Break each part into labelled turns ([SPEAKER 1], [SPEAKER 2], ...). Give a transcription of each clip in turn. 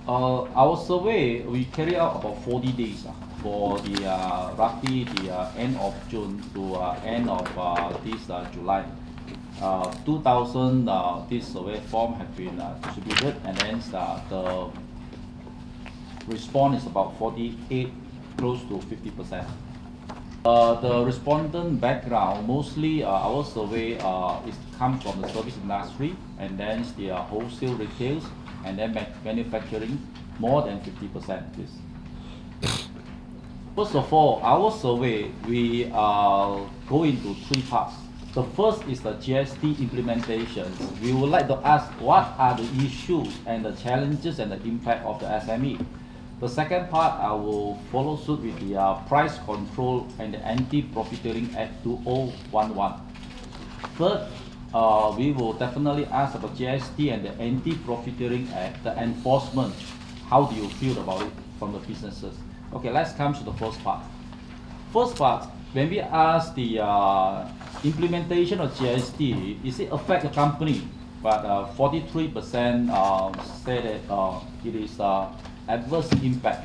[SPEAKER 1] Our survey, we carry out about 40 days for the roughly the end of June to end of this July. 2,000 this survey form have been distributed, and then the response is about 48, close to 50%. The respondent background, mostly our survey is come from the service industry, and then the wholesale retails, and then manufacturing, more than 50%. Please. First of all, our survey, we go into three parts. The first is the GST implementations. We would like to ask what are the issues and the challenges and the impact of the SME. The second part, I will follow suit with the price control and the Anti-Profiteering Act 2011. Third, we will definitely ask about GST and the Anti-Profiteering Act, the enforcement. How do you feel about it from the businesses? Okay, let's come to the first part. First part, when we ask the implementation of GST, is it affect the company? But 43% say that it is adverse impact,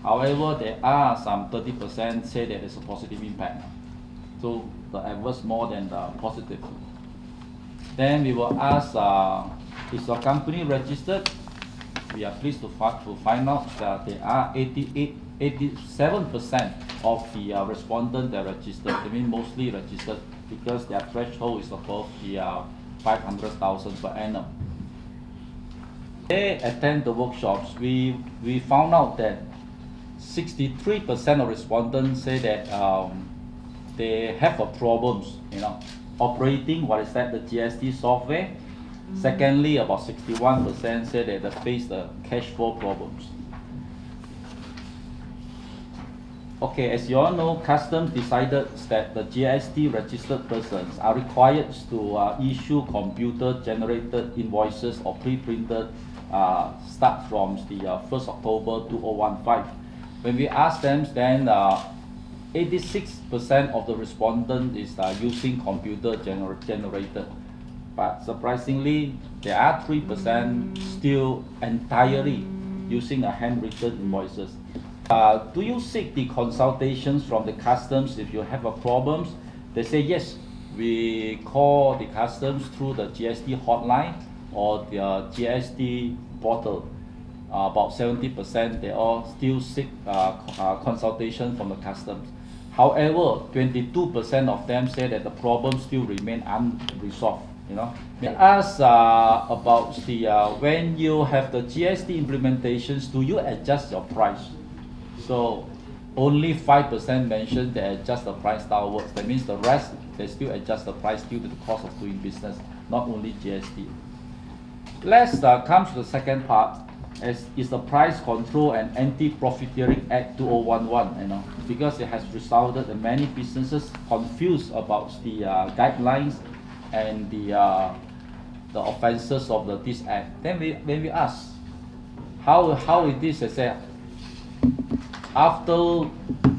[SPEAKER 1] However, there are some 30% say that it's a positive impact. So the adverse more than the positive. Then we will ask, is your company registered? We are pleased to find out that there are 87% of the respondents that are registered. They mean mostly registered because their threshold is above the 500,000 per annum. They attend the workshops. We found out that 63% of respondents say that they have a problems, operating the GST software. Secondly, about 61% say that they face the cash flow problems. Okay, as you all know, Customs decided that the GST registered persons are required to issue computer-generated invoices or pre-printed start from the 1st October 2015. When we ask them, then 86% of the respondents is using computer-generated. But surprisingly, there are 3% still entirely using a handwritten invoices. Do you seek the consultations from the Customs if you have a problems? They say yes. We call the Customs through the GST hotline or the GST portal. About 70% they all still seek consultation from the Customs. However, 22% of them say that the problems still remain unresolved. They ask about the when you have the GST implementations, do you adjust your price? So only 5% mentioned they adjust the price downwards. That means the rest they still adjust the price due to the cost of doing business, not only GST. Let's come to the second part, as is the Price Control and Anti-Profiteering Act 2011. Because it has resulted in many businesses confused about the guidelines and the offences of this act. Then when we ask how it is, I say, after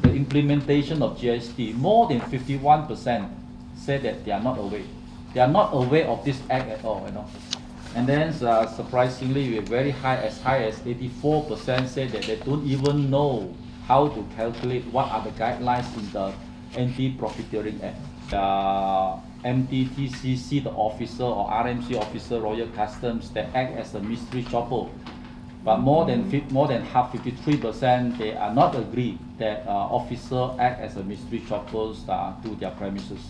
[SPEAKER 1] the implementation of GST, more than 51% say that they are not aware. They are not aware of this act at all. And then surprisingly, we're very high as 84% say that they don't even know how to calculate what are the guidelines in the Anti-Profiteering Act. MTTCC, the officer, or RMC officer, Royal Customs, they act as a mystery shopper. But more than half, 53%, they are not agree that officer act as a mystery shoppers to their premises.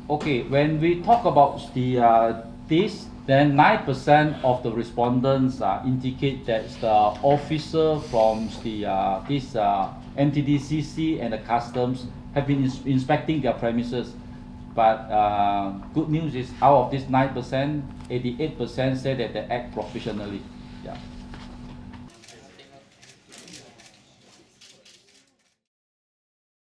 [SPEAKER 1] Okay, when we talk about this, then 9% of the respondents indicate that the officer from this MTDCC and the Customs have been inspecting their premises. But good news is, out of this 9%, 88% say that they act professionally. Yeah.